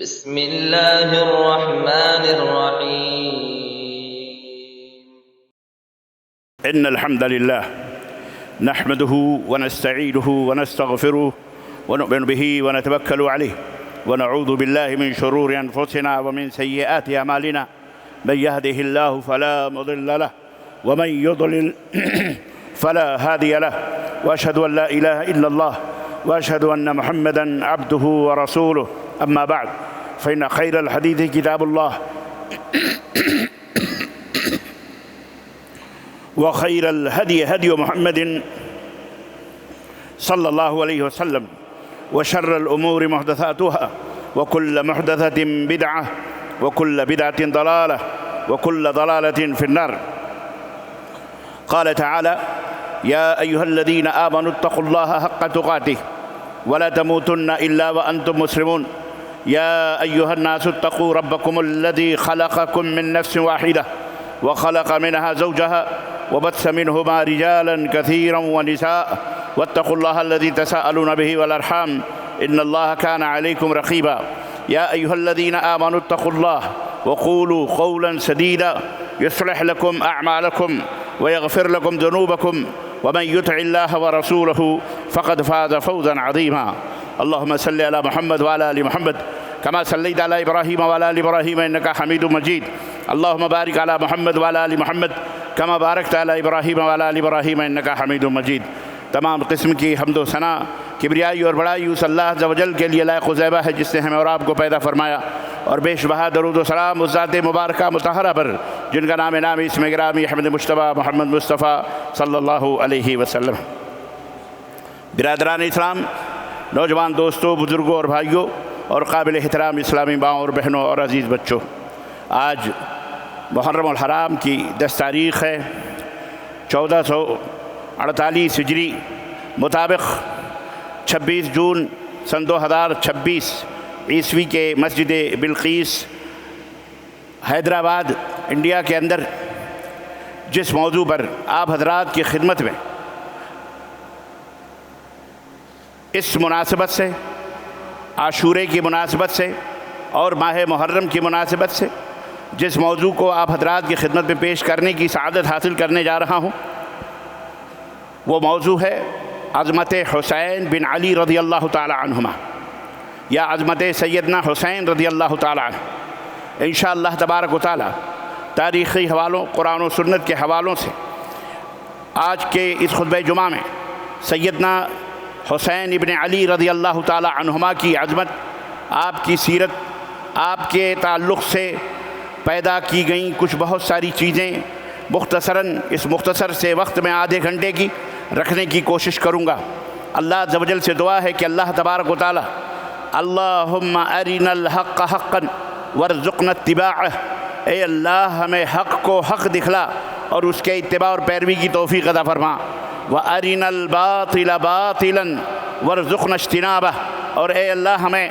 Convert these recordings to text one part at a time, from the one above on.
بسم الله الرحمن الرحيم. إن الحمد لله نحمده ونستعينه ونستغفره ونؤمن به ونتوكل عليه ونعوذ بالله من شرور أنفسنا ومن سيئات أعمالنا. من يهده الله فلا مضل له ومن يضلل فلا هادي له، وأشهد أن لا إله إلا الله وأشهد أن محمدًا عبده ورسوله. أما بعد فإن خير الحديث كتاب الله وخير الهدي هدي محمد صلى الله عليه وسلم، وشر الأمور محدثاتها وكل محدثة بدعة وكل بدعة ضلالة وكل ضلالة في النار. قال تعالى: يا أيها الذين آمنوا اتقوا الله حق تقاته ولا تموتن إلا وأنتم مسلمون. يا أيها الناس اتقوا ربكم الذي خلقكم من نفس واحدة وخلق منها زوجها وبث منهما رجالا كثيرا ونساء، واتقوا الله الذي تساءلون به والأرحام إن الله كان عليكم رقيبا. يا أيها الذين آمنوا اتقوا الله وقولوا قولا سديدا يصلح لكم أعمالكم ويغفر لكم ذنوبكم، ومن يطع الله ورسوله فقد فاز فوزا عظيما. اللهم صل على محمد وعلى آل محمد كما صليت على إبراهيم وعلى آل إبراهيم إنك حميد مجيد. اللهم بارك على محمد وعلى آل محمد كما باركت على إبراهيم وعلى آل إبراهيم إنك حميد مجيد. تمام قسم کی حمد و ثنا، کبریائی اور بڑائی اس اللہ عز و جل کے لیے لائق و زیبہ ہے جس نے ہمیں اور آپ کو پیدا فرمایا، اور بے شبہ درود و سلام اس ذات مبارکہ مطہرہ پر جن کا نام اسم گرامی احمد مجتبیٰ محمد مصطفیٰ صلی اللہ علیہ وسلم. برادران اسلام، نوجوان دوستوں، بزرگوں اور بھائیوں اور قابل احترام اسلامی ماؤں اور بہنوں اور عزیز بچوں، آج محرم الحرام کی 10 تاریخ ہے 1448 ہجری مطابق 26 جون سن 2026 عیسوی کے مسجد بلقیس حیدرآباد انڈیا کے اندر جس موضوع پر آپ حضرات کی خدمت میں اس مناسبت سے، عاشورے کی مناسبت سے اور ماہ محرم کی مناسبت سے جس موضوع کو آپ حضرات کی خدمت میں پیش کرنے کی سعادت حاصل کرنے جا رہا ہوں، وہ موضوع ہے عظمت حسین بن علی رضی اللہ تعالی عنہما، یا عظمت سیدنا حسین رضی اللہ تعالی عنہ. انشاءاللہ تبارک و تعالی تاریخی حوالوں، قرآن و سنت کے حوالوں سے آج کے اس خطبہ جمعہ میں سیدنا حسین ابن علی رضی اللہ تعالی عنہما کی عظمت، آپ کی سیرت، آپ کے تعلق سے پیدا کی گئیں کچھ بہت ساری چیزیں مختصراً اس مختصر سے وقت میں آدھے گھنٹے کی رکھنے کی کوشش کروں گا. اللہ عز و جل سے دعا ہے کہ اللہ تبارک و تعالی اللہم ارنا الحق حقا وارزقنا اتباعہ، اے اللہ ہمیں حق کو حق دکھلا اور اس کے اتباع اور پیروی کی توفیق عطا فرما. وَأَرِنَا الْبَاطِلَ بَاطِلًا وَارْزُقْنَا اجْتِنَابَهُ، اور اے اللہ ہمیں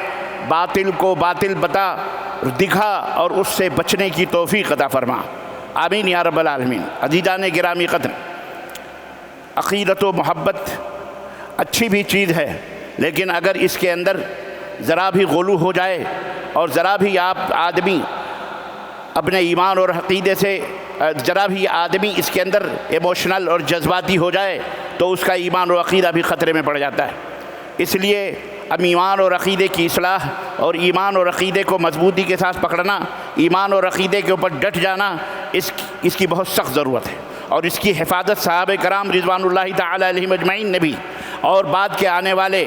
باطل کو باطل بتا دکھا اور اس سے بچنے کی توفیق عطا فرما. آمین یا رب العالمین. عزیزان گرامی قدر، عقیدت و محبت اچھی بھی چیز ہے، لیکن اگر اس کے اندر ذرا بھی غلو ہو جائے اور ذرا بھی آدمی اپنے ایمان اور عقیدے سے ذرا بھی آدمی اس کے اندر ایموشنل اور جذباتی ہو جائے تو اس کا ایمان اور عقیدہ بھی خطرے میں پڑ جاتا ہے. اس لیے اب ایمان اور عقیدے کی اصلاح اور ایمان اور عقیدے کو مضبوطی کے ساتھ پکڑنا، ایمان اور عقیدے کے اوپر ڈٹ جانا، اس کی بہت سخت ضرورت ہے. اور اس کی حفاظت صحابہ کرام رضوان اللہ تعالی علیہم اجمعین نے بھی، اور بعد کے آنے والے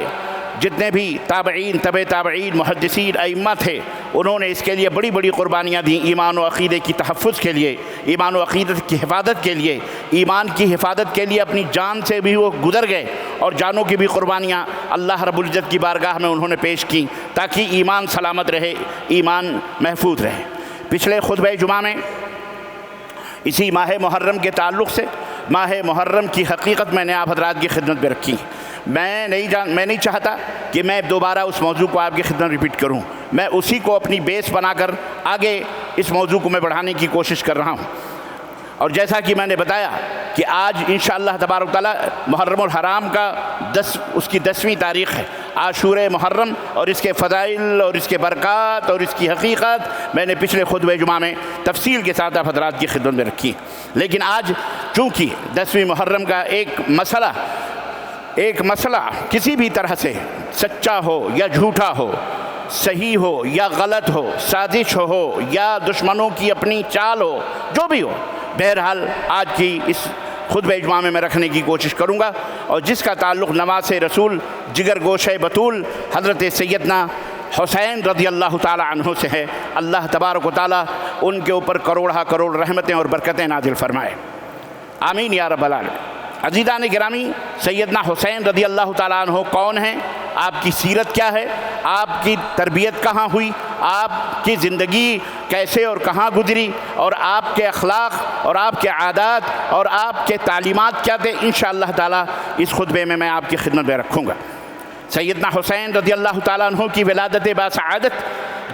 جتنے بھی تابعین، تبع تابعین، محدثین، ائمہ تھے، انہوں نے اس کے لیے بڑی بڑی قربانیاں دیں. ایمان و عقیدے کی تحفظ کے لیے، ایمان و عقیدت کی حفاظت کے لیے، ایمان کی حفاظت کے لیے اپنی جان سے بھی وہ گزر گئے، اور جانوں کی بھی قربانیاں اللہ رب العزت کی بارگاہ میں انہوں نے پیش کی تاکہ ایمان سلامت رہے، ایمان محفوظ رہے. پچھلے خطبہ جمعہ میں اسی ماہ محرم کے تعلق سے ماہ محرم کی حقیقت میں نے آپ حضرات کی خدمت میں رکھی. میں نہیں چاہتا کہ میں دوبارہ اس موضوع کو آپ کی خدمت ریپیٹ کروں، میں اسی کو اپنی بیس بنا کر آگے اس موضوع کو میں بڑھانے کی کوشش کر رہا ہوں. اور جیسا کہ میں نے بتایا کہ آج انشاءاللہ تبارک تعالیٰ محرم الحرام کا اس کی 10ویں تاریخ ہے. عاشور محرم اور اس کے فضائل اور اس کے برکات اور اس کی حقیقت میں نے پچھلے خطبہ جمعہ میں تفصیل کے ساتھ آپ حضرات کی خدمت میں رکھی، لیکن آج چونکہ 10ویں محرم کا ایک مسئلہ کسی بھی طرح سے سچا ہو یا جھوٹا ہو، صحیح ہو یا غلط ہو، سازش ہو یا دشمنوں کی اپنی چال ہو، جو بھی ہو، بہرحال آج کی اس خطبہ جمعہ میں رکھنے کی کوشش کروں گا، اور جس کا تعلق نواز رسول جگر گوشہ بطول حضرت سیدنا حسین رضی اللہ تعالی عنہ سے ہے۔ اللہ تبارک و تعالی ان کے اوپر کروڑہ کروڑ رحمتیں اور برکتیں نازل فرمائے، آمین یا رب العالمین۔ عزیزان گرامی، سیدنا حسین رضی اللہ تعالیٰ عنہ کون ہیں؟ آپ کی سیرت کیا ہے؟ آپ کی تربیت کہاں ہوئی؟ آپ کی زندگی کیسے اور کہاں گزری؟ اور آپ کے اخلاق اور آپ کے عادات اور آپ کے تعلیمات کیا تھے؟ انشاءاللہ تعالیٰ اس خطبے میں آپ کی خدمت میں رکھوں گا۔ سیدنا حسین رضی اللہ تعالیٰ عنہ کی ولادت باسعادت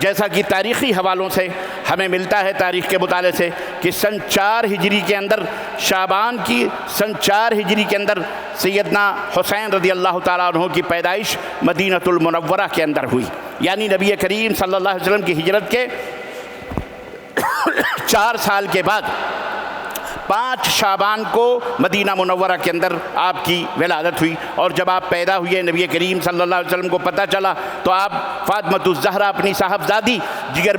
جیسا کہ تاریخی حوالوں سے ہمیں ملتا ہے، تاریخ کے مطالعے سے، کہ سن 4 ہجری کے اندر، شعبان کی سن 4 ہجری کے اندر سیدنا حسین رضی اللہ تعالیٰ عنہ کی پیدائش مدینۃ المنورہ کے اندر ہوئی، یعنی نبی کریم صلی اللہ علیہ وسلم کی ہجرت کے 4 سال کے بعد 5 شعبان کو مدینہ منورہ کے اندر آپ کی ولادت ہوئی، اور جب آپ پیدا ہوئے نبی کریم صلی اللہ علیہ وسلم کو پتہ چلا تو آپ فاطمۃ الزہرا اپنی صاحبزادی جگر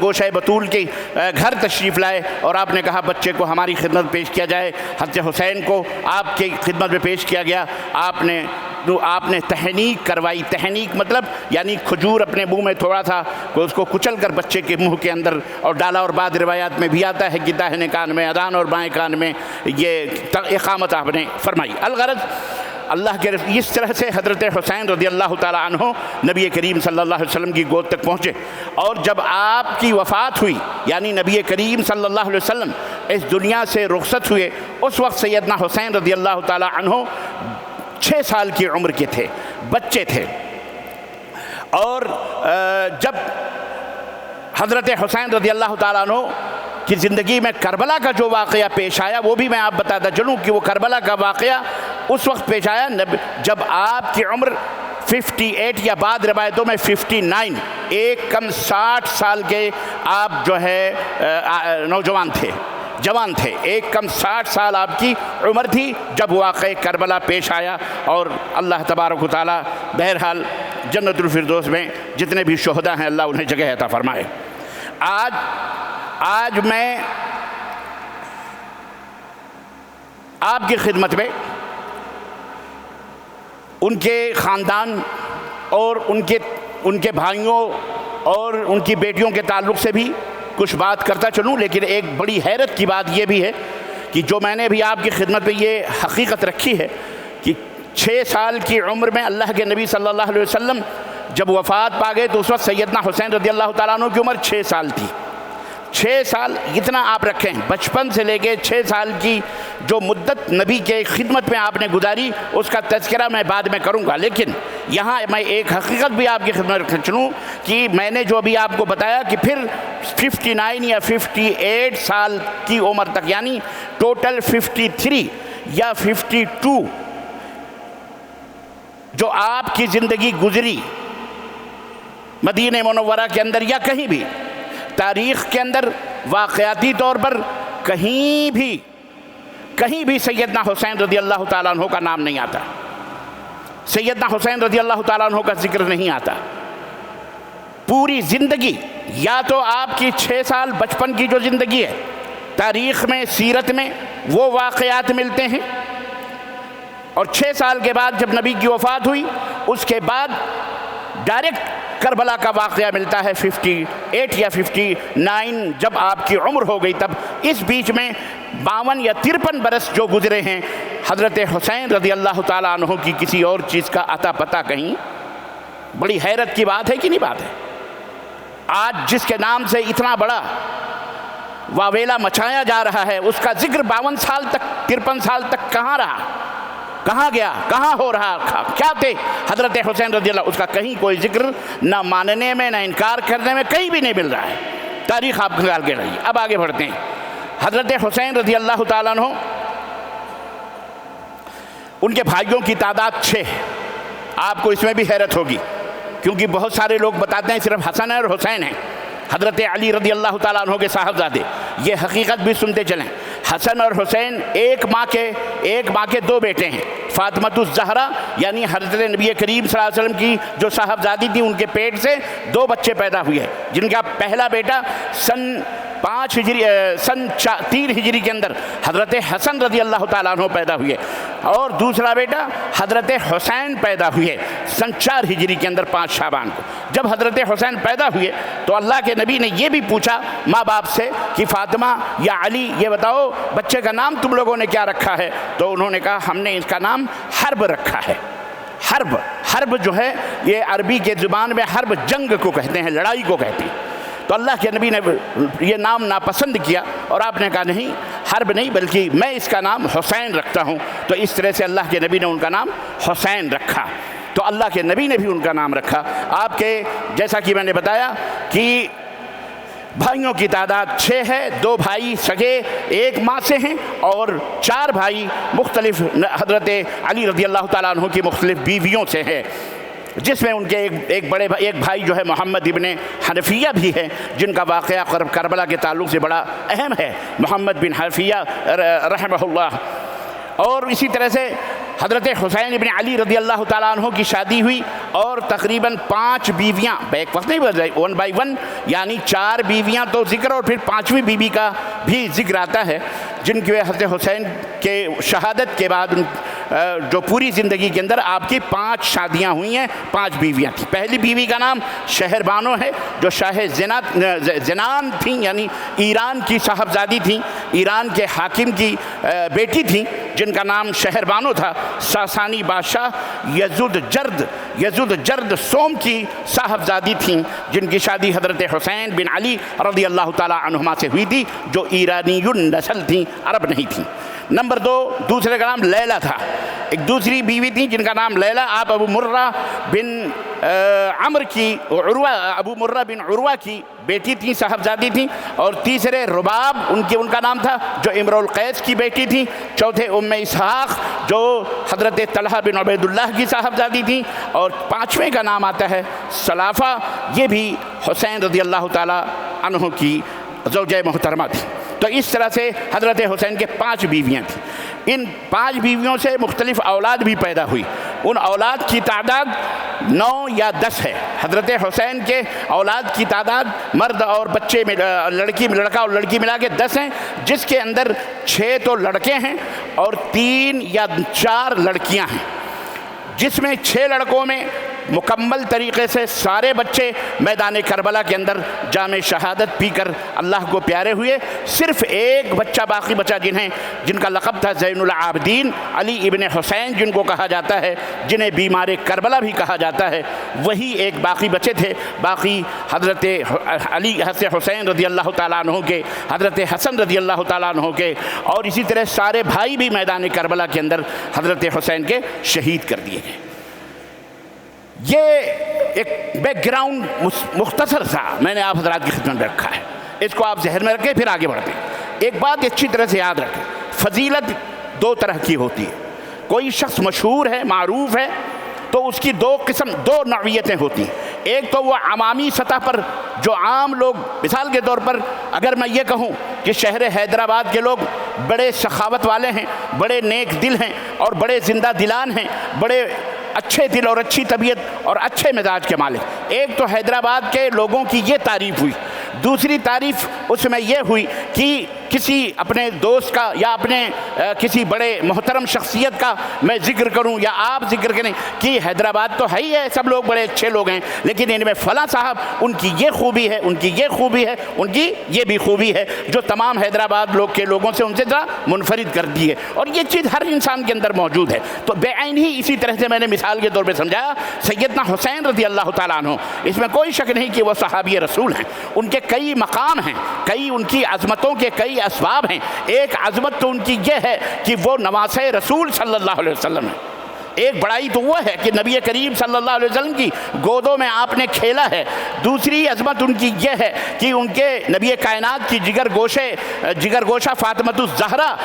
گوشہ بطول کے گھر تشریف لائے، اور آپ نے کہا بچے کو ہماری خدمت پیش کیا جائے۔ حضرت حسین کو آپ کی خدمت میں پیش کیا گیا، آپ نے تحنیک کروائی۔ تحنیک مطلب یعنی کھجور اپنے منہ میں تھوڑا تھا اس کو کچل کر بچے کے منہ کے اندر اور ڈالا، اور بعد روایات میں بھی آتا ہے کہ داہنے کان میں اذان اور بائیں کان میں یہ اقامت آپ نے فرمائی۔ الغرض اللہ کے اس طرح سے حضرت حسین رضی اللہ تعالیٰ عنہ نبی کریم صلی اللہ علیہ وسلم کی گود تک پہنچے، اور جب آپ کی وفات ہوئی یعنی نبی کریم صلی اللہ علیہ وسلم اس دنیا سے رخصت ہوئے، اس وقت سیدنا حسین رضی اللہ تعالیٰ عنہ 6 سال کی عمر کے تھے، بچے تھے۔ اور جب حضرت حسین رضی اللہ تعالیٰ عنہ کی زندگی میں کربلا کا جو واقعہ پیش آیا وہ بھی میں آپ بتاتا چلوں کہ وہ کربلا کا واقعہ اس وقت پیش آیا جب آپ کی عمر 58 یا بعد روایتوں میں 59، ایک کم 60 سال کے آپ جو ہے نوجوان تھے، جوان تھے، ایک کم 60 سال آپ کی عمر تھی جب واقعہ کربلا پیش آیا، اور اللہ تبارک و تعالیٰ بہرحال جنت الفردوس میں جتنے بھی شہداء ہیں اللہ انہیں جگہ عطا فرمائے۔ آج میں آپ کی خدمت میں ان کے خاندان اور ان کے بھائیوں اور ان کی بیٹیوں کے تعلق سے بھی کچھ بات کرتا چلوں، لیکن ایک بڑی حیرت کی بات یہ بھی ہے کہ جو میں نے بھی آپ کی خدمت میں یہ حقیقت رکھی ہے کہ 6 سال کی عمر میں اللہ کے نبی صلی اللہ علیہ وسلم جب وفات پا گئے تو اس وقت سیدنا حسین رضی اللہ تعالیٰ عنہ کی عمر 6 سال تھی۔ 6 سال اتنا آپ رکھیں، بچپن سے لے کے 6 سال کی جو مدت نبی کے خدمت میں آپ نے گزاری اس کا تذکرہ میں بعد میں کروں گا، لیکن یہاں میں ایک حقیقت بھی آپ کی خدمت میں چلوں کہ میں نے جو ابھی آپ کو بتایا کہ پھر 59 یا 58 سال کی عمر تک، یعنی ٹوٹل 53 یا 52 جو آپ کی زندگی گزری مدینہ منورہ کے اندر یا کہیں بھی تاریخ کے اندر واقعاتی طور پر کہیں بھی سیدنا حسین رضی اللہ تعالیٰ عنہ کا نام نہیں آتا، سیدنا حسین رضی اللہ تعالیٰ عنہ کا ذکر نہیں آتا۔ پوری زندگی یا تو آپ کی 6 سال بچپن کی جو زندگی ہے تاریخ میں سیرت میں وہ واقعات ملتے ہیں، اور 6 سال کے بعد جب نبی کی وفات ہوئی اس کے بعد ڈائریکٹ کربلا کا واقعہ ملتا ہے 58 یا 59 جب آپ کی عمر ہو گئی، تب اس بیچ میں 52 یا 53 برس جو گزرے ہیں حضرت حسین رضی اللہ تعالیٰ عنہ کی کسی اور چیز کا عطا پتہ کہیں۔ بڑی حیرت کی بات ہے کہ نہیں بات ہے؟ آج جس کے نام سے اتنا بڑا واویلا مچایا جا رہا ہے اس کا ذکر 52 سال تک 53 سال تک کہاں رہا، کہاں گیا، کہاں ہو رہا، کیا تھے حضرت حسین رضی اللہ، اس کا کہیں کوئی ذکر نہ ماننے میں نہ انکار کرنے میں کہیں بھی نہیں مل رہا ہے۔ تاریخ آپ نکال کے رہیے۔ اب آگے بڑھتے ہیں۔ حضرت حسین رضی اللہ تعالیٰ عنہ ان کے بھائیوں کی تعداد 6 ہے۔ آپ کو اس میں بھی حیرت ہوگی، کیونکہ بہت سارے لوگ بتاتے ہیں صرف حسن اور حسین ہیں، حضرت علی رضی اللہ تعالیٰ عنہ کے صاحبزادے۔ یہ حقیقت بھی سنتے چلیں، حسن اور حسین ایک ماں کے دو بیٹے ہیں۔ فاطمۃ الزہرا یعنی حضرت نبی کریم صلی اللہ علیہ وسلم کی جو صاحبزادی تھی، ان کے پیٹ سے دو بچے پیدا ہوئے، جن کا پہلا بیٹا سن 3 ہجری کے اندر حضرت حسن رضی اللہ تعالیٰ عنہ پیدا ہوئے، اور دوسرا بیٹا حضرت حسین پیدا ہوئے سن 4 ہجری کے اندر 5 شعبان کو۔ جب حضرت حسین پیدا ہوئے تو اللہ کے نبی نے یہ بھی پوچھا ماں باپ سے کہ فاطمہ یا علی یہ بتاؤ بچے کا نام تم لوگوں نے کیا رکھا ہے؟ تو انہوں نے کہا ہم نے اس کا نام حرب رکھا ہے۔ حرب جو ہے یہ عربی کے زبان میں حرب جنگ کو کہتے ہیں، لڑائی کو کہتے ہیں۔ تو اللہ کے نبی نے یہ نام ناپسند کیا اور آپ نے کہا نہیں، حرب نہیں بلکہ میں اس کا نام حسین رکھتا ہوں۔ تو اس طرح سے اللہ کے نبی نے ان کا نام حسین رکھا، تو اللہ کے نبی نے بھی ان کا نام رکھا۔ آپ کے جیسا کہ میں نے بتایا کہ بھائیوں کی تعداد 6 ہے، 2 بھائی سگے ایک ماں سے ہیں اور 4 بھائی مختلف حضرت علی رضی اللہ تعالیٰ عنہ کی مختلف بیویوں سے ہیں، جس میں ان کے ایک بھائی جو ہے محمد ابن حنفیہ بھی ہے، جن کا واقعہ کربلا کے تعلق سے بڑا اہم ہے، محمد بن حنفیہ رحمہ اللہ۔ اور اسی طرح سے حضرت حسین ابن علی رضی اللہ تعالیٰ عنہ کی شادی ہوئی اور تقریباً 5 بیویاں، ایک وقت نہیں بدل 1 by 1 یعنی 4 بیویاں تو ذکر، اور پھر 5ویں بیوی کا بھی ذکر آتا ہے، جن کی حضرت حسین کے شہادت کے بعد جو پوری زندگی کے اندر آپ کی 5 شادیاں ہوئی ہیں، 5 بیویاں تھیں۔ پہلی بیوی کا نام شہر بانو ہے، جو شاہ زنان تھیں، یعنی ایران کی صاحبزادی تھیں، ایران کے حاکم کی بیٹی تھیں، جن کا نام شہر بانو تھا۔ ساسانی بادشاہ یزدجرد سوم کی صاحبزادی تھیں، جن کی شادی حضرت حسین بن علی رضی اللہ تعالی عنہما سے ہوئی تھی، جو ایرانی نسل تھیں، عرب نہیں تھیں۔ نمبر 2، دوسرے کا نام لیلہ تھا۔ ایک دوسری بیوی تھی جن کا نام لیلہ، آپ ابو مرہ بن عروہ کی بیٹی تھیں، صاحبزادی تھیں۔ اور تیسرے رباب ان کا نام تھا، جو امرؤ القیس کی بیٹی تھیں۔ چوتھے اسحاق جو حضرت طلحہ بن عبید اللہ کی صاحبزادی تھیں۔ اور 5ویں کا نام آتا ہے سلافہ، یہ بھی حسین رضی اللہ تعالی عنہ کی زوجہ محترمہ تھی۔ تو اس طرح سے حضرت حسین کے 5 بیویاں تھیں۔ ان 5 بیویوں سے مختلف اولاد بھی پیدا ہوئی، ان اولاد کی تعداد 9 یا 10 ہے۔ حضرت حسین کے اولاد کی تعداد مرد اور بچے میں لڑکا اور لڑکی ملا کے 10 ہیں، جس کے اندر 6 تو لڑکے ہیں اور 3 یا 4 لڑکیاں ہیں، جس میں 6 لڑکوں میں مکمل طریقے سے سارے بچے میدان کربلا کے اندر جام شہادت پی کر اللہ کو پیارے ہوئے۔ صرف ایک بچہ باقی بچا، جن کا لقب تھا زین العابدین، علی ابن حسین جن کو کہا جاتا ہے، جنہیں بیمار کربلا بھی کہا جاتا ہے، وہی ایک باقی بچے تھے۔ باقی حضرت حسین رضی اللہ تعالیٰ عنہ کے، حضرت حسن رضی اللہ تعالیٰ عنہ کے، اور اسی طرح سارے بھائی بھی میدان کربلا کے اندر حضرت حسین کے شہید کر دیے گئے۔ یہ ایک بیک گراؤنڈ مختصر سا میں نے آپ حضرات کی خدمت میں رکھا ہے، اس کو آپ ذہن میں رکھیں، پھر آگے بڑھتے ہیں۔ ایک بات اچھی طرح سے یاد رکھیں، فضیلت 2 طرح کی ہوتی ہے۔ کوئی شخص مشہور ہے، معروف ہے، تو اس کی 2 نوعیتیں ہوتی ہیں۔ ایک تو وہ عوامی سطح پر جو عام لوگ، مثال کے طور پر اگر میں یہ کہوں کہ شہر حیدرآباد کے لوگ بڑے سخاوت والے ہیں، بڑے نیک دل ہیں اور بڑے زندہ دلان ہیں، بڑے اچھے دل اور اچھی طبیعت اور اچھے مزاج کے مالک، ایک تو حیدرآباد کے لوگوں کی یہ تعریف ہوئی۔ دوسری تعریف اس میں یہ ہوئی کہ کسی اپنے دوست کا یا اپنے کسی بڑے محترم شخصیت کا میں ذکر کروں یا آپ ذکر کریں کہ حیدرآباد تو ہے ہی ہے، سب لوگ بڑے اچھے لوگ ہیں، لیکن ان میں فلاں صاحب ان کی یہ خوبی ہے، ان کی یہ خوبی ہے، ان کی یہ بھی خوبی ہے، جو تمام حیدرآباد کے لوگوں سے ان سے ذرا منفرد کر دی ہے، اور یہ چیز ہر انسان کے اندر موجود ہے۔ تو بے عین ہی اسی طرح سے میں نے مثال کے طور پہ سمجھایا سیدنا حسین رضی اللہ تعالیٰ عنہ، اس میں کوئی شک نہیں کہ وہ صحابی رسول ہیں، ان کے کئی مقام ہیں، کئی ان کی عظمتوں کے کئی اسباب ہیں۔ ایک عظمت تو ان کی یہ ہے کہ وہ نواسہ رسول صلی اللہ علیہ وسلم ہیں، ایک بڑائی تو وہ ہے کہ نبی کریم صلی اللہ علیہ وسلم کی گودوں میں آپ نے کھیلا ہے۔ دوسری عظمت ان کی یہ ہے کہ ان کے نبی کائنات کی جگر گوشہ فاطمۃ الزہرا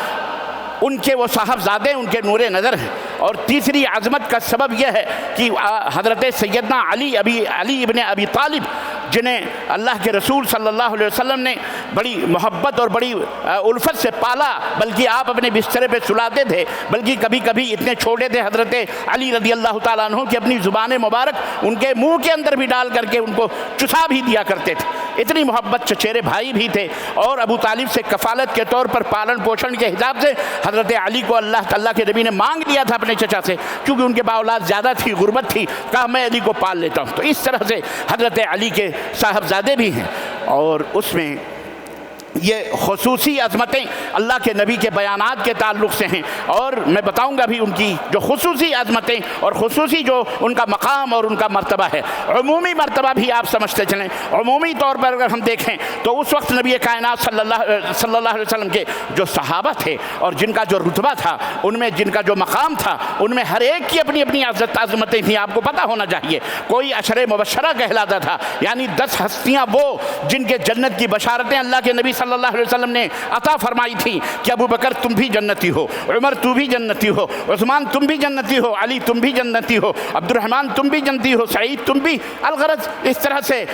ان کے وہ صاحبزادے ان کے نور نظر ہیں، اور تیسری عظمت کا سبب یہ ہے کہ حضرت سیدنا علی ابن ابی طالب، جنہیں اللہ کے رسول صلی اللہ علیہ وسلم نے بڑی محبت اور بڑی الفت سے پالا، بلکہ آپ اپنے بسترے پہ سلاتے تھے، بلکہ کبھی کبھی اتنے چھوٹے تھے حضرت علی رضی اللہ تعالیٰ عنہ کہ اپنی زبان مبارک ان کے منہ کے اندر بھی ڈال کر کے ان کو چسا بھی دیا کرتے تھے، اتنی محبت، چچیرے بھائی بھی تھے، اور ابو طالب سے کفالت کے طور پر پالن پوشن کے حساب سے حضرت علی کو اللہ تعالیٰ کے نبی نے مانگ لیا تھا اپنے چچا سے، کیونکہ ان کے بااولاد زیادہ تھی، غربت تھی، کہا میں علی کو پال لیتا ہوں۔ تو اس طرح سے حضرت علی کے صاحبزادے بھی ہیں، اور اس میں یہ خصوصی عظمتیں اللہ کے نبی کے بیانات کے تعلق سے ہیں، اور میں بتاؤں گا بھی ان کی جو خصوصی عظمتیں اور خصوصی جو ان کا مقام اور ان کا مرتبہ ہے۔ عمومی مرتبہ بھی آپ سمجھتے چلیں، عمومی طور پر اگر ہم دیکھیں تو اس وقت نبی کائنات صلی اللہ علیہ وسلم کے جو صحابہ تھے اور جن کا جو رتبہ تھا، ان میں جن کا جو مقام تھا، ان میں ہر ایک کی اپنی اپنی عظمتیں تھیں، آپ کو پتہ ہونا چاہیے۔ کوئی عشر مبشرہ کہلاتا تھا، یعنی 10 ہستیاں وہ جن کے جنت کی بشارتیں اللہ کے نبی صلی اللہ علیہ وسلم نے عطا فرمائی تھی کہ ابو بکر تم بھی جنتی ہو، عمر تو بھی جنتی ہو، عثمان تم بھی جنتی ہو، علی تم بھی جنتی ہو، عبد الرحمن تم بھی جنتی ہو، سعید تم بھی، الغرض اس طرح سے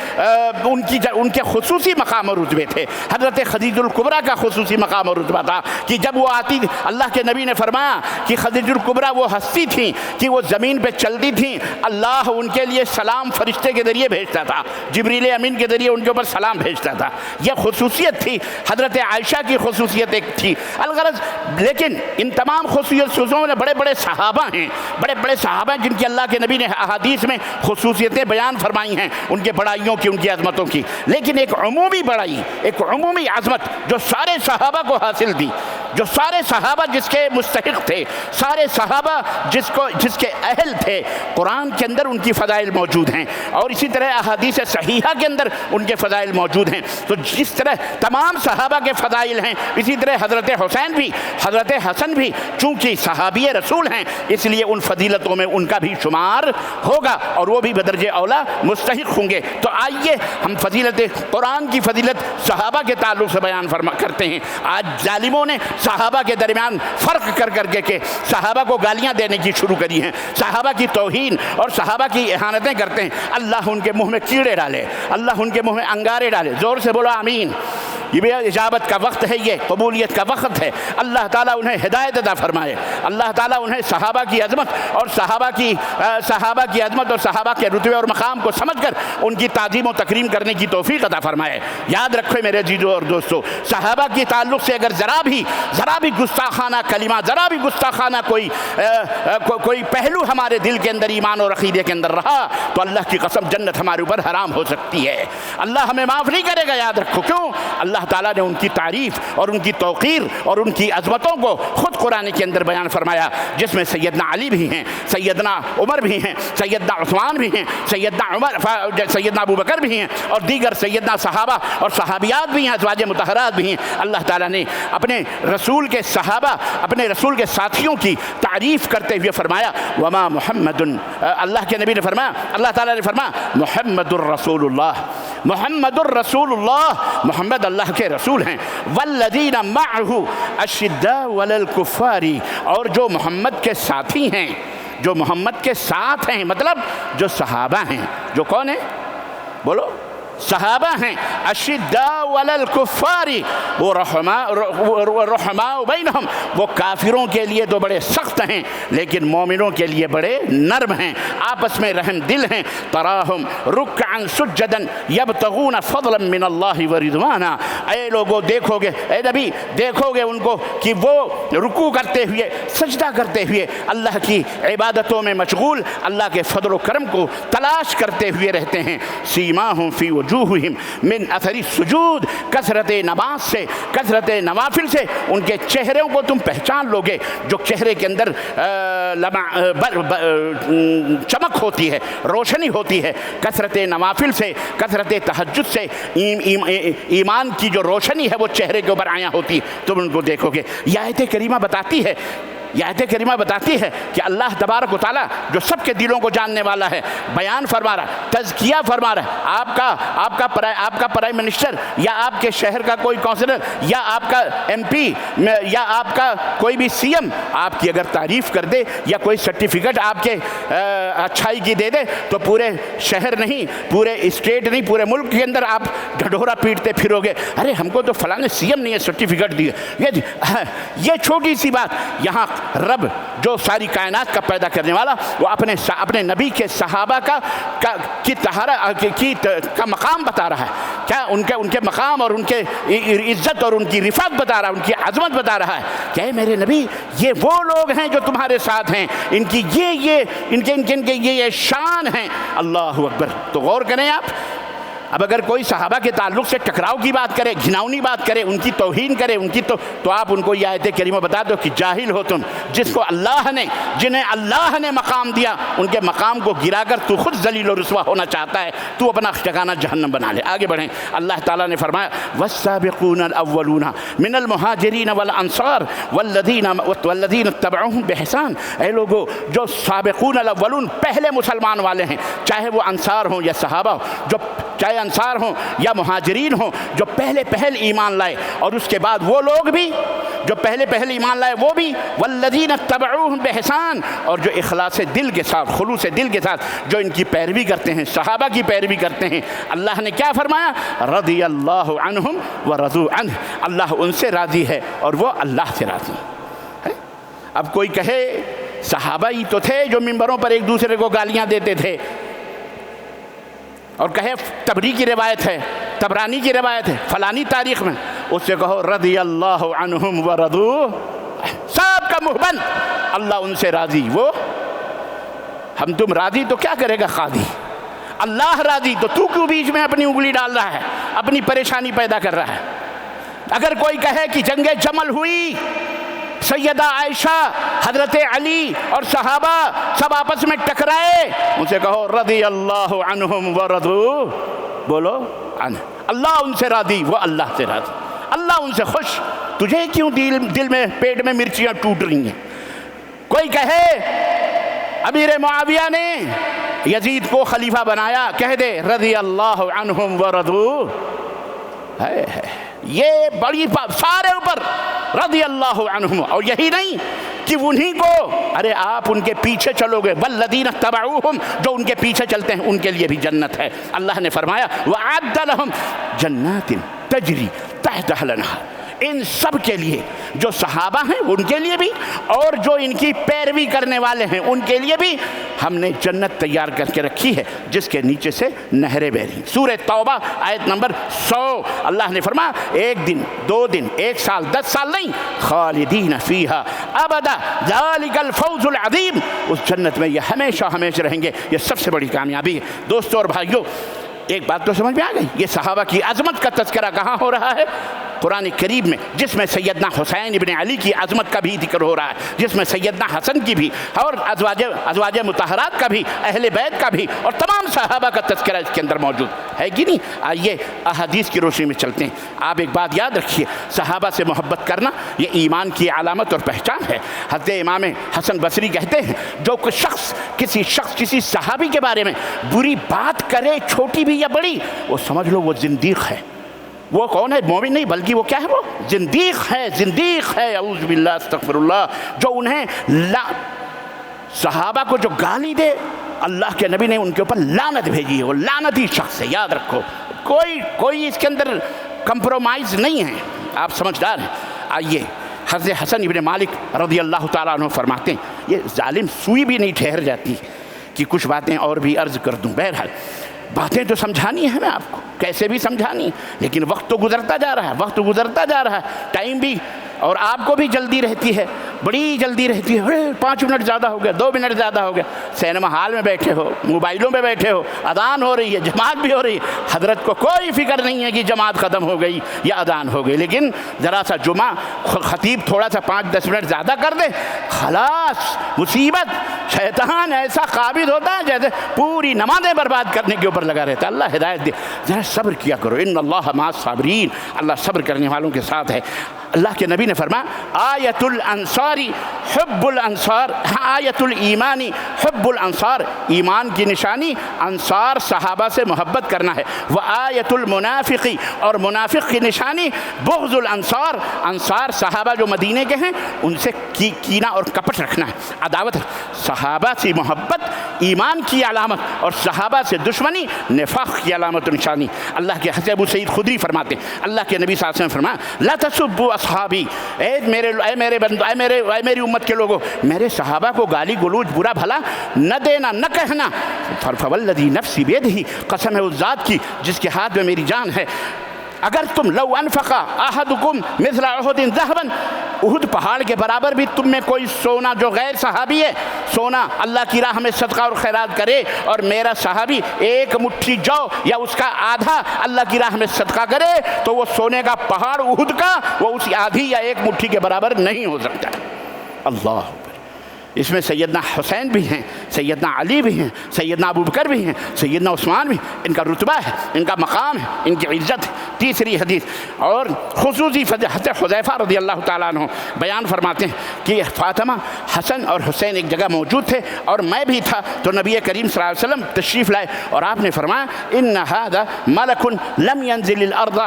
ان کے خصوصی مقام اور رتبے تھے۔ حضرت خدیجہ الکبریٰ کا خصوصی مقام اور رتبہ تھا کہ جب وہ آتی، اللہ کے نبی نے فرمایا کہ خدیجہ الکبریٰ وہ ہستی تھیں کہ وہ زمین پہ چلتی تھیں، اللہ ان کے لیے سلام فرشتے کے ذریعے بھیجتا تھا، جبریل امین کے ذریعے ان کے اوپر سلام بھیجتا تھا۔ یہ خصوصیت تھی، حضرت عائشہ کی خصوصیت ایک تھی، الغرض لیکن ان تمام خصوصیتوں میں بڑے بڑے صحابہ ہیں، بڑے بڑے صحابہ ہیں جن کی اللہ کے نبی نے احادیث میں خصوصیتیں بیان فرمائی ہیں، ان کے بڑائیوں کی، ان کی عظمتوں کی، لیکن ایک عمومی بڑائی، ایک عمومی عظمت جو سارے صحابہ کو حاصل تھی، جو سارے صحابہ جس کے مستحق تھے، سارے صحابہ جس کے اہل تھے، قرآن کے اندر ان کی فضائل موجود ہیں، اور اسی طرح احادیث صحیحہ کے اندر ان کے فضائل موجود ہیں۔ تو جس طرح تمام صحابہ کے فضائل ہیں، اسی طرح حضرت حسین بھی، حضرت حسن بھی، چونکہ صحابی رسول ہیں اس لیے ان فضیلتوں میں ان کا بھی شمار ہوگا، اور وہ بھی بدرجہ اولا مستحق ہوں گے۔ تو آئیے ہم فضیلت قرآن کی فضیلت صحابہ کے تعلق سے بیان کرتے ہیں۔ آج ظالموں نے صحابہ کے درمیان فرق کر کے صحابہ کو گالیاں دینے کی شروع کری ہیں، صحابہ کی توہین اور صحابہ کی اہانتیں کرتے ہیں۔ اللہ ان کے منہ میں کیڑے ڈالے، اللہ ان کے منہ میں انگارے ڈالے۔ زور سے بولو آمین۔ یہ اجابت کا وقت ہے، یہ قبولیت کا وقت ہے۔ اللہ تعالیٰ انہیں ہدایت عطا فرمائے، اللہ تعالیٰ انہیں صحابہ کی عظمت اور صحابہ کی عظمت اور صحابہ کے رتبے اور مقام کو سمجھ کر ان کی تعظیم و تکریم کرنے کی توفیق عطا فرمائے۔ یاد رکھو میرے عزیزو اور دوستو، صحابہ کی تعلق سے اگر ذرا بھی گستاخانہ کلمہ، ذرا بھی گستاخانہ کوئی پہلو ہمارے دل کے اندر، ایمان اور عقیدے کے اندر رہا تو اللہ کی قسم جنت ہمارے اوپر حرام ہو سکتی ہے، اللہ ہمیں معاف نہیں کرے گا۔ یاد رکھو، کیوں؟ اللہ تعالیٰ نے ان کی تعریف اور ان کی توقیر اور ان کی عظمتوں کو خود قرآن کے اندر بیان فرمایا، جس میں سیدنا علی بھی ہیں، سیدنا عمر بھی ہیں، سیدنا عثمان بھی ہیں، سیدنا ابو بکر بھی ہیں، اور دیگر سیدنا صحابہ اور صحابیات بھی ہیں، ازواج مطہرات بھی ہیں۔ اللہ تعالیٰ نے اپنے رسول کے صحابہ، اپنے رسول کے ساتھیوں کی تعریف کرتے ہوئے فرمایا وما محمد، اللہ کے نبی نے فرمایا، اللہ تعالیٰ نے فرمایا محمد الرسول اللہ، محمد الرسول اللہ، محمد اللہ کے رسول ہیں، والذین معہ اشداء علی الکفار، اور جو محمد کے ساتھی ہیں، جو محمد کے ساتھ ہیں، مطلب جو صحابہ ہیں، جو کون ہیں؟ بولو، صحابہ ہیں، اشداء علی الکفار، وہ رحماء بینہم، وہ کافروں کے لیے تو بڑے سخت ہیں لیکن مومنوں کے لیے بڑے نرم ہیں، آپس میں رحم دل ہیں۔ تراہم رکعا سجدا یبتغون فضلا من اللہ ورضوانا، اے لوگوں دیکھو گے، اے نبی دیکھو گے ان کو کہ وہ رکوع کرتے ہوئے، سجدہ کرتے ہوئے، اللہ کی عبادتوں میں مشغول، اللہ کے فضل و کرم کو تلاش کرتے ہوئے رہتے ہیں۔ سیماہم فی وجوہہم من اثر السجود، کثرت نماز سے، کثرت نوافل سے ان کے چہروں کو تم پہچان لوگے، جو چہرے کے اندر چمک ہوتی ہے، روشنی ہوتی ہے، کثرت نوافل سے، کثرت تہجد سے ایمان کی جو روشنی ہے وہ چہرے کے اوپر آیا ہوتی ہے، تم ان کو دیکھو گے۔ یہ آیت کریمہ بتاتی ہے یہ آیت کریمہ بتاتی ہے کہ اللہ تبارک و تعالیٰ جو سب کے دلوں کو جاننے والا ہے، بیان فرما رہا ہے، تزکیہ فرما رہا ہے۔ آپ کا پرائم منسٹر یا آپ کے شہر کا کوئی کونسلر یا آپ کا ایم پی یا آپ کا کوئی بھی سی ایم آپ کی اگر تعریف کر دے یا کوئی سرٹیفکیٹ آپ کے اچھائی کی دے دے تو پورے شہر نہیں، پورے اسٹیٹ نہیں، پورے ملک کے اندر آپ ڈھڈورا پیٹتے پھرو گے، ارے ہم کو تو فلاں سی ایم نے یہ سرٹیفکیٹ دیا۔ یہ چھوٹی سی بات، یہاں رب جو ساری کائنات کا پیدا کرنے والا وہ اپنے نبی کے صحابہ کا مقام بتا رہا ہے، کیا ان کے مقام اور ان کے عزت اور ان کی رفعت بتا رہا ہے، ان کی عظمت بتا رہا ہے کہ اے میرے نبی یہ وہ لوگ ہیں جو تمہارے ساتھ ہیں، ان کی یہ شان ہیں۔ اللہ اکبر۔ تو غور کریں آپ، اب اگر کوئی صحابہ کے تعلق سے ٹکراؤ کی بات کرے، گھناؤنی بات کرے، ان کی توہین کرے، تو آپ ان کو یہ آیت کریمہ بتا دو کہ جاہل ہو تم، جنہیں اللہ نے مقام دیا ان کے مقام کو گرا کر تو خود ذلیل و رسوا ہونا چاہتا ہے، تو اپنا ٹھکانہ جہنم بنا لے۔ آگے بڑھیں، اللہ تعالیٰ نے فرمایا وَالسَّابِقُونَ الْأَوَّلُونَ مِنَ الْمُهَاجِرِينَ وَالْأَنصَارِ وَالَّذِينَ اتَّبَعُوهُم بِإِحْسَانٍ، اے لوگو جو سابقون الاولون پہلے مسلمان والے ہیں، چاہے وہ انصار ہوں یا صحابہ چاہے انصار ہوں یا مہاجرین ہوں جو پہل ایمان لائے، اور اس کے بعد وہ لوگ بھی جو پہل ایمان لائے وہ بھی، والذین اتبعوہم بإحسان، اور جو اخلاص دل کے ساتھ، خلوص دل کے ساتھ جو ان کی پیروی کرتے ہیں، صحابہ کی پیروی کرتے ہیں، اللہ نے کیا فرمایا؟ رضی اللہ عنہم ورضوا عنہ، اللہ ان سے راضی ہے اور وہ اللہ سے راضی ہے۔ اب کوئی کہے صحابہ ہی تو تھے جو ممبروں پر ایک دوسرے کو گالیاں دیتے تھے، اور کہے تبری کی روایت ہے، تبرانی کی روایت ہے، فلانی تاریخ میں، اس سے کہو رضی اللہ عنہم ورضوا، سب کا محبن، اللہ ان سے راضی، وہ ہم تم راضی تو کیا کرے گا قاضی؟ اللہ راضی تو کیوں بیچ میں اپنی انگلی ڈال رہا ہے، اپنی پریشانی پیدا کر رہا ہے؟ اگر کوئی کہے کہ جنگ جمل ہوئی، سیدہ عائشہ، حضرت علی اور صحابہ سب آپس میں ٹکرائے، ان سے کہو رضی اللہ عنہم ورضوا، بولو عنہ، اللہ ان سے راضی، وہ اللہ سے راضی، اللہ ان سے خوش، تجھے کیوں دل میں پیٹ میں مرچیاں ٹوٹ رہی ہیں؟ کوئی کہے امیر معاویہ نے یزید کو خلیفہ بنایا، کہہ دے رضی اللہ عنہم ورضوا، یہ بڑی سارے اوپر رضی اللہ عنہم، اور یہی نہیں کہ انہی کو، ارے آپ ان کے پیچھے چلو گے، والذین اتبعوہم، جو ان کے پیچھے چلتے ہیں ان کے لیے بھی جنت ہے۔ اللہ نے فرمایا وَأَعَدَّ لَهُمْ جَنَّاتٍ تَجْرِي تَحْتَهَا الْأَنْهَارُ، ان سب کے لیے جو صحابہ ہیں ان کے لیے بھی اور جو ان کی پیروی کرنے والے ہیں ان کے لیے بھی ہم نے جنت تیار کر کے رکھی ہے جس کے نیچے سے نہریں بہ رہی۔ سورہ توبہ آیت نمبر 100، اللہ نے فرمایا 1 دن 2 دن 1 سال 10 سال نہیں، خالدین فیہا ابدا ذالک الفوز العظیم، اس جنت میں یہ ہمیشہ ہمیشہ رہیں گے، یہ سب سے بڑی کامیابی ہے۔ دوستو اور بھائیو، ایک بات تو سمجھ میں آ گئی، یہ صحابہ کی عظمت کا تذکرہ کہاں ہو رہا ہے؟ قرآن کریم میں، جس میں سیدنا حسین ابن علی کی عظمت کا بھی ذکر ہو رہا ہے، جس میں سیدنا حسن کی بھی اور ازواج مطہرات کا بھی، اہل بیت کا بھی، اور تمام صحابہ کا تذکرہ اس کے اندر موجود ہے کہ نہیں؟ آئیے احادیث کی روشنی میں چلتے ہیں۔ آپ ایک بات یاد رکھیے، صحابہ سے محبت کرنا یہ ایمان کی علامت اور پہچان ہے۔ حضرت امام حسن بصری کہتے ہیں جو کسی شخص کسی صحابی کے بارے میں بری بات کرے، چھوٹی بھی یا بڑی، وہ سمجھ لو وہ زندیق ہے۔ وہ کون ہے؟ مومن نہیں، بلکہ وہ کیا ہے؟ وہ زندیق ہے، اعوذ باللہ استغفر اللہ۔ جو انہیں صحابہ کو جو گالی دے، اللہ کے نبی نے ان کے اوپر لعنت بھیجی ہے، وہ لعنتی شخص ہے، یاد رکھو۔ کوئی اس کے اندر کمپرومائز نہیں ہے، آپ سمجھدار ہیں۔ آئیے حضرت حسن ابن مالک رضی اللہ تعالیٰ عنہ فرماتے ہیں، یہ ظالم سوئی بھی نہیں ٹھہر جاتی کہ کچھ باتیں اور بھی عرض کر دوں۔ بہرحال باتیں تو سمجھانی ہے ہمیں آپ کو، کیسے بھی سمجھانی، لیکن وقت تو گزرتا جا رہا ہے، ٹائم بھی، اور آپ کو بھی جلدی رہتی ہے، بڑی جلدی رہتی ہے۔ 5 منٹ زیادہ ہو گیا، 2 منٹ زیادہ ہو گیا، سینما ہال میں بیٹھے ہو، موبائلوں میں بیٹھے ہو، اذان ہو رہی ہے، جماعت بھی ہو رہی ہے، حضرت کو کوئی فکر نہیں ہے کہ جماعت ختم ہو گئی یا اذان ہو گئی، لیکن ذرا سا جمعہ خطیب تھوڑا سا 5-10 منٹ زیادہ کر دے، خلاص مصیبت۔ شیطان ایسا قابض ہوتا ہے جیسے پوری نمازیں برباد کرنے کے اوپر لگا رہتا ہے۔ اللہ ہدایت دے، ذرا صبر کیا کرو، ان اللہ مع الصابرین، اللہ صبر کرنے والوں کے ساتھ ہے۔ اللہ کے نبی نے فرمایا آیت الانصاری حب الانصار، آیت الایمانی حب الانصار، ایمان کی نشانی انصار صحابہ سے محبت کرنا ہے، وہ آیت المنافقی، اور منافق کی نشانی بغض الانصار، انصار صحابہ جو مدینے کے ہیں ان سے کینہ اور کپٹ رکھنا ہے، عداوت۔ صحابہ سے محبت ایمان کی علامت، اور صحابہ سے دشمنی نفاق کی علامت و نشانی۔ اللہ کے حضرت ابو سعید خدری فرماتے ہیں اللہ کے نبی صلی اللہ علیہ وسلم فرمایا لا تسبوا اصحابی، اے میری امت کے لوگوں، میرے صحابہ کو گالی گلوچ برا بھلا نہ دینا، نہ کہنا۔ فوالذی نفسی بیدہ، قسم ہے اس ذات کی جس کے ہاتھ میں میری جان ہے، اگر تم لو انفقا احدکم مثل احد ذہبا، احد پہاڑ کے برابر بھی تم میں کوئی سونا جو غیر صحابی ہے سونا اللہ کی راہ میں صدقہ اور خیرات کرے، اور میرا صحابی ایک مٹھی جو یا اس کا آدھا اللہ کی راہ میں صدقہ کرے، تو وہ سونے کا پہاڑ احد کا وہ اس آدھی یا ایک مٹھی کے برابر نہیں ہو سکتا۔ اللہ، اس میں سیدنا حسین بھی ہیں، سیدنا علی بھی ہیں، سیدنا ابو بکر بھی ہیں، سیدنا عثمان بھی، ان کا رتبہ ہے، ان کا مقام ہے، ان کی عزت ہے۔ تیسری حدیث اور خصوصی حضرت حذیفہ رضی اللہ تعالیٰ عنہ بیان فرماتے ہیں کہ فاطمہ، حسن اور حسین ایک جگہ موجود تھے اور میں بھی تھا، تو نبی کریم صلی اللہ علیہ وسلم تشریف لائے اور آپ نے فرمایا ان ھذا ملک لم ينزل الارض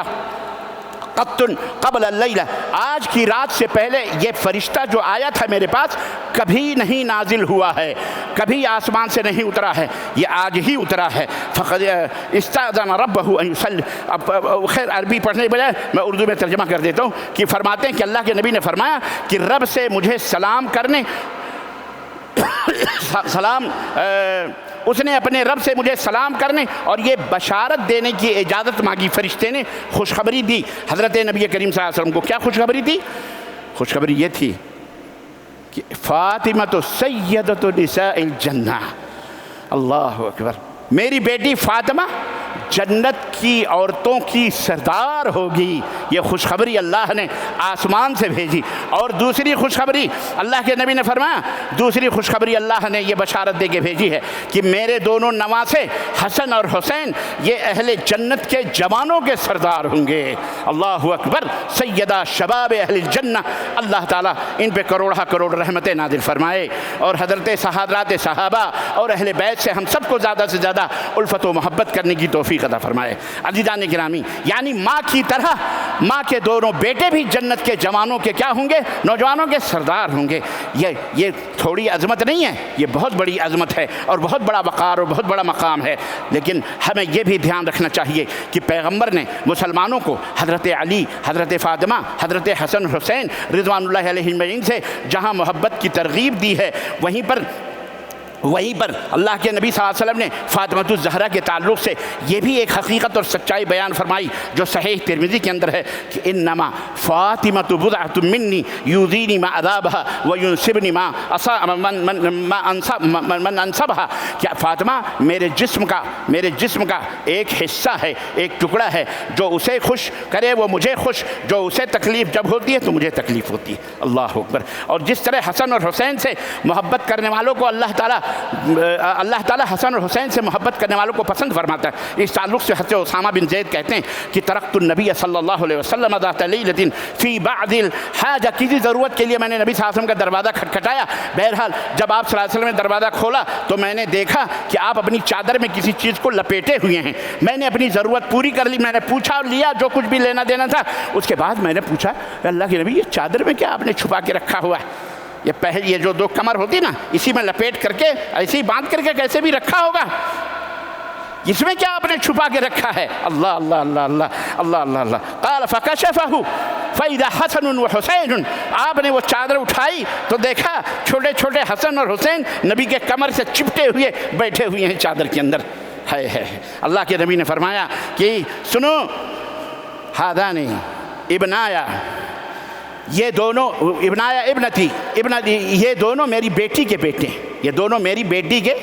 قط قبل اللیلہ، آج کی رات سے پہلے یہ فرشتہ جو آیا تھا میرے پاس کبھی نہیں نازل ہوا ہے، کبھی آسمان سے نہیں اترا ہے، یہ آج ہی اترا ہے۔ فقد استأذن ربہ ان یصلی، اب خیر عربی پڑھنے کے بجائے میں اردو میں ترجمہ کر دیتا ہوں کہ فرماتے ہیں کہ اللہ کے نبی نے فرمایا کہ رب سے مجھے سلام کرنے اس نے اپنے رب سے مجھے سلام کرنے اور یہ بشارت دینے کی اجازت مانگی، فرشتے نے خوشخبری دی حضرت نبی کریم صلی اللہ علیہ وسلم کو۔ کیا خوشخبری دی؟ خوشخبری یہ تھی کہ فاطمہ سیدۃ نساء الجنہ، اللہ اکبر، میری بیٹی فاطمہ جنت کی عورتوں کی سردار ہوگی، یہ خوشخبری اللہ نے آسمان سے بھیجی۔ اور دوسری خوشخبری اللہ کے نبی نے فرمایا، دوسری خوشخبری اللہ نے یہ بشارت دے کے بھیجی ہے کہ میرے دونوں نواسے حسن اور حسین یہ اہل جنت کے جوانوں کے سردار ہوں گے۔ اللہ اکبر، سیدہ شباب اہل الجنہ، اللہ تعالیٰ ان پہ کروڑہ کروڑ رحمتیں نازل فرمائے، اور حضرت حضرات صحابہ اور اہل بیت سے ہم سب کو زیادہ سے زیادہ الفت و محبت کرنے کی توفیق عطا فرمائے۔ عزیزان گرامی، یعنی ماں کی طرح ماں کے دونوں بیٹے بھی جنت کے جوانوں کے کیا ہوں گے؟ نوجوانوں کے سردار ہوں گے۔ یہ تھوڑی عظمت نہیں ہے، یہ بہت بڑی عظمت ہے اور بہت بڑا وقار اور بہت بڑا مقام ہے۔ لیکن ہمیں یہ بھی دھیان رکھنا چاہیے کہ پیغمبر نے مسلمانوں کو حضرت علی، حضرت فاطمہ، حضرت حسن حسین رضوان اللہ علیہم اجمعین سے جہاں محبت کی ترغیب دی ہے، وہیں پر اللہ کے نبی صلی اللہ علیہ وسلم نے فاطمہ الزہرا کے تعلق سے یہ بھی ایک حقیقت اور سچائی بیان فرمائی جو صحیح ترمذی کے اندر ہے کہ انما فاطمہ بضعۃ منی یؤذینی ما عذابها وینصبنی ما انصبها، کہ فاطمہ میرے جسم کا ایک حصہ ہے، ایک ٹکڑا ہے، جو اسے خوش کرے وہ مجھے خوش، جو اسے تکلیف جب ہوتی ہے تو مجھے تکلیف ہوتی ہے۔ اللہ اکبر۔ اور جس طرح حسن اور حسین سے محبت کرنے والوں کو اللہ تعالیٰ حسن اور حسین سے محبت کرنے والوں کو پسند فرماتا ہے۔ اس تعلق سے حضرت اسامہ بن زید کہتے ہیں کہ ترکت النبی صلی اللہ علیہ وسلم ذات لیلۃ فی بعض الحاجہ، کسی ضرورت کے لیے میں نے نبی صلی اللہ علیہ وسلم کا دروازہ کھٹکھٹایا، بہرحال جب آپ صلی اللہ علیہ وسلم نے دروازہ کھولا تو میں نے دیکھا کہ آپ اپنی چادر میں کسی چیز کو لپیٹے ہوئے ہیں۔ میں نے اپنی ضرورت پوری کر لی، میں نے پوچھا اور لیا جو کچھ بھی لینا دینا تھا۔ اس کے بعد میں نے پوچھا اللہ کے نبی یہ چادر میں کیا آپ نے چھپا کے رکھا ہوا ہے؟ یہ جو دو کمر ہوتی نا اسی میں لپیٹ کر کے ایسے ہی باندھ کر کے کیسے بھی رکھا ہوگا، اس میں کیا آپ نے چھپا کے رکھا ہے؟ اللہ اللہ اللہ اللہ اللہ اللہ اللہ۔ قال فکشفہ فاذا حسن وحسین، آپ نے وہ چادر اٹھائی تو دیکھا چھوٹے چھوٹے حسن اور حسین نبی کے کمر سے چپٹے ہوئے بیٹھے ہوئے ہیں چادر کے اندر۔ ہے اللہ کے نبی نے فرمایا کہ سنو، ہذان ابنایا، یہ دونوں ابنایا ابنتی، یہ دونوں میری بیٹی کے بیٹے ہیں، یہ دونوں میری بیٹی کے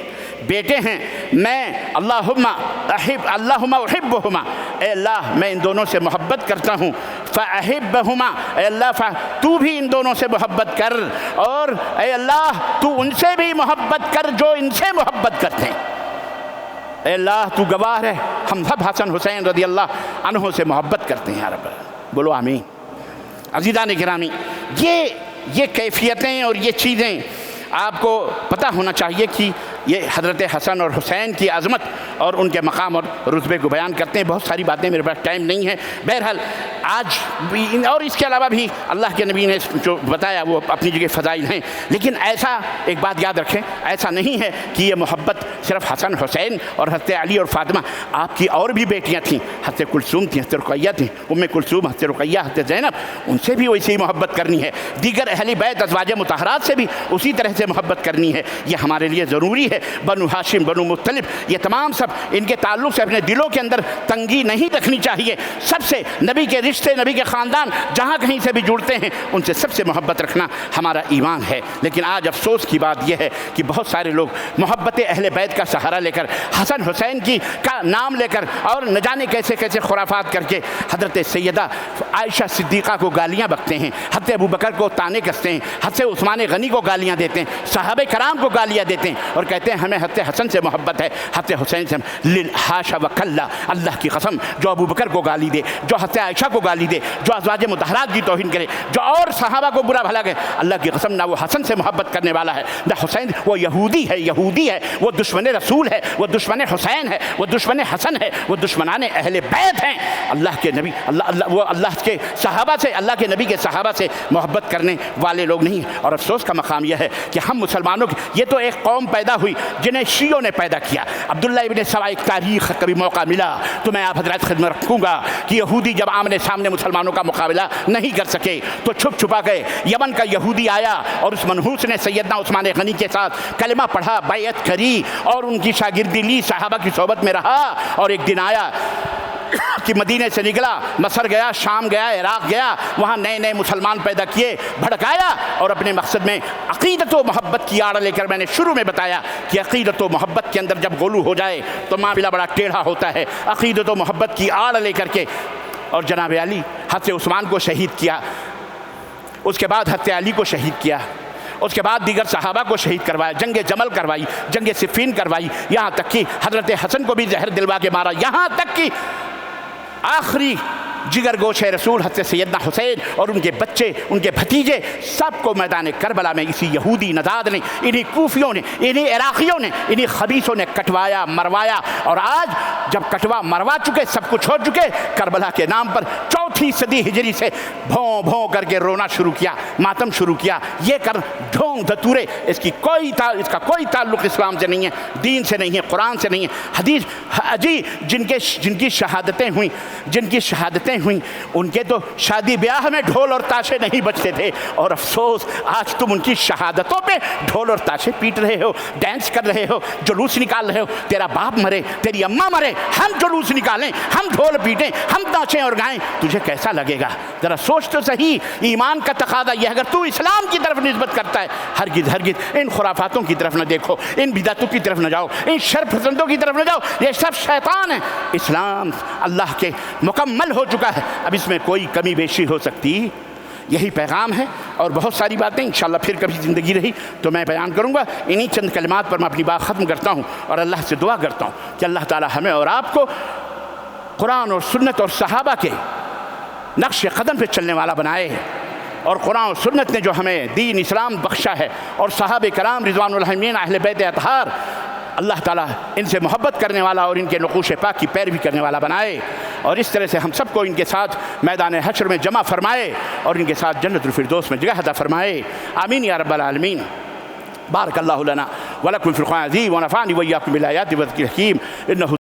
بیٹے ہیں۔ میں اللہم احبہما، اے اللہ میں ان دونوں سے محبت کرتا ہوں، فاحبہما، اے اللہ تو بھی ان دونوں سے محبت کر، اور اے اللہ تو ان سے بھی محبت کر جو ان سے محبت کرتے ہیں۔ اے اللہ تو گواہ ہے ہم سب حسن حسین رضی اللہ عنہ سے محبت کرتے ہیں یا رب، بولو آمین۔ عزیزان گرامی، یہ کیفیتیں اور یہ چیزیں آپ کو پتہ ہونا چاہیے کہ یہ حضرت حسن اور حسین کی عظمت اور ان کے مقام اور رتبے کو بیان کرتے ہیں۔ بہت ساری باتیں، میرے پاس ٹائم نہیں ہے، بہرحال آج بھی اور اس کے علاوہ بھی اللہ کے نبی نے جو بتایا وہ اپنی جگہ فضائل ہیں، لیکن ایسا ایک بات یاد رکھیں، ایسا نہیں ہے کہ یہ محبت صرف حسن حسین اور حضرت علی اور فاطمہ، آپ کی اور بھی بیٹیاں تھیں، حضرت کلثوم تھیں، حضرت رقیہ تھیں، ام کلثوم، حضرت رقیہ، حضرت زینب، ان سے بھی ویسے ہی محبت کرنی ہے، دیگر اہل بیت ازواج مطہرات سے بھی اسی طرح سے محبت کرنی ہے، یہ ہمارے لیے ضروری ہے۔ بنو ہاشم، بنو مطلب، یہ تمام سب ان کے تعلق سے اپنے دلوں کے اندر تنگی نہیں رکھنی چاہیے، سب سے نبی کے رشتے، نبی کے خاندان جہاں کہیں سے بھی جڑتے ہیں ان سے سب سے محبت رکھنا ہمارا ایمان ہے۔ لیکن آج افسوس کی بات یہ ہے کہ بہت سارے لوگ محبت اہل بیت کا سہارا لے کر، حسن حسین کا نام لے کر اور نہ جانے کیسے کیسے خرافات کر کے حضرت سیدہ عائشہ صدیقہ کو گالیاں بکتے ہیں، حضرت ابو بکر کو تانے کستے ہیں، حضرت عثمان غنی کو گالیاں دیتے ہیں، صحابہ کرام کو گالیاں دیتے ہیں اور کہتے ہیں ہمیں حضرت حسن سے محبت ہے، حضرت حسین سے حاشا وکلا، اللہ کی قسم، جو ابو بکر کو گالی دے، جو حضرت عائشہ کو گالی دے، جو ازواج مطہرات کی توہین کرے، جو اور صحابہ کو برا بھلا کہے، اللہ کی قسم نہ وہ حسن سے محبت کرنے والا ہے نہ حسین، وہ یہودی ہے، وہ دشمن رسول ہے، وہ دشمن حسین ہے، وہ دشمن حسن ہے، وہ دشمنان اہل بیت ہیں۔ اللہ کے نبی وہ اللہ کے صحابہ سے، اللہ کے نبی کے صحابہ سے محبت کرنے والے لوگ نہیں ہیں۔ اور افسوس کا مقام یہ ہے کہ ہم مسلمانوں کی یہ تو ایک قوم پیدا ہوئی جنہیں شیعوں نے پیدا کیا۔ عبداللہ ابن سبا، ایک تاریخ کبھی موقع ملا تو میں آپ حضرات خدمت رکھوں گا کہ یہودی جب آمنے سامنے مسلمانوں کا مقابلہ نہیں کر سکے تو چھپ چھپا گئے، یمن کا یہودی آیا اور اس منحوس نے سیدنا عثمان غنی کے ساتھ کلمہ پڑھا، بیعت کری اور ان کی شاگردی لی، صحابہ کی صحبت میں رہا، اور ایک دن آیا کہ مدینے سے نکلا، مصر گیا، شام گیا، عراق گیا، وہاں نئے نئے مسلمان پیدا کیے، بھڑکایا اور اپنے مقصد میں عقیدت و محبت کی آڑ لے کر، میں نے شروع میں بتایا کہ عقیدت و محبت کے اندر جب غلو ہو جائے تو معاملہ بڑا ٹیڑھا ہوتا ہے۔ عقیدت و محبت کی آڑ لے کر کے اور جناب علی، حضرت عثمان کو شہید کیا، اس کے بعد حضرت علی کو شہید کیا، اس کے بعد دیگر صحابہ کو شہید کروایا، جنگ جمل کروائی، جنگ صفین کروائی، یہاں تک کہ حضرت حسن کو بھی زہر دلوا کے مارا، یہاں تک کہ آخری جگر گوشہ رسول حضرت سیدنا حسین اور ان کے بچے، ان کے بھتیجے، سب کو میدان کربلا میں اسی یہودی نژاد نے، انہی کوفیوں نے، انہی عراقیوں نے، انہی خبیثوں نے کٹوایا، مروایا، اور آج جب کٹوا مروا چکے، سب کچھ ہو چکے، کربلا کے نام پر 4 صدی ہجری سے بھوں بھوں کر کے رونا شروع کیا، ماتم شروع کیا، یہ کر ڈھونگ دھتورے، اس کا کوئی تعلق اسلام سے نہیں ہے، دین سے نہیں ہے، قرآن سے نہیں ہے، حدیث جی جن کی شہادتیں ہوئیں ان کے تو شادی بیاہ میں ڈھول اور تاشے نہیں بجتے تھے، اور افسوس آج تم ان کی شہادتوں پہ ڈھول اور تاشے پیٹ رہے ہو، ڈانس کر رہے ہو، جلوس نکال رہے ہو، تیرا باپ مرے، تیری اماں مرے، ہم جلوس نکالیں، ہم ڈھول پیٹیں، ہم ناچیں اور گائیں، تجھے کیسا لگے گا؟ ذرا سوچ تو صحیح، ایمان کا تقاضا یہ، اگر تو اسلام کی طرف نسبت کرتا ہے، ہرگز ان خرافاتوں کی طرف نہ دیکھو، ان بدعتوں کی طرف نہ جاؤ، ان شر پسندوں کی طرف نہ جاؤ، یہ سب شیطان ہے۔ اسلام اللہ کے مکمل ہو چکا ہے، اب اس میں کوئی کمی بیشی ہو سکتی؟ یہی پیغام ہے، اور بہت ساری باتیں انشاءاللہ پھر کبھی زندگی رہی تو میں بیان کروں گا۔ انہی چند کلمات پر میں اپنی بات ختم کرتا ہوں اور اللہ سے دعا کرتا ہوں کہ اللہ تعالی ہمیں اور آپ کو قرآن اور سنت اور صحابہ کے نقش قدم پہ چلنے والا بنائے، اور قرآن و سنت نے جو ہمیں دین اسلام بخشا ہے، اور صحابہ کرام رضوان العالمین اہل بیت اطہار، اللہ تعالیٰ ان سے محبت کرنے والا اور ان کے نقوش پاک کی پیروی کرنے والا بنائے، اور اس طرح سے ہم سب کو ان کے ساتھ میدان حشر میں جمع فرمائے اور ان کے ساتھ جنت الفردوس میں جگہ عطا فرمائے، آمین یا رب العالمین۔ بارک اللہ لنا ولکم فی القرآن العظیم ونفعنی وإیاکم بالآیات والذکر الحکیم، انہ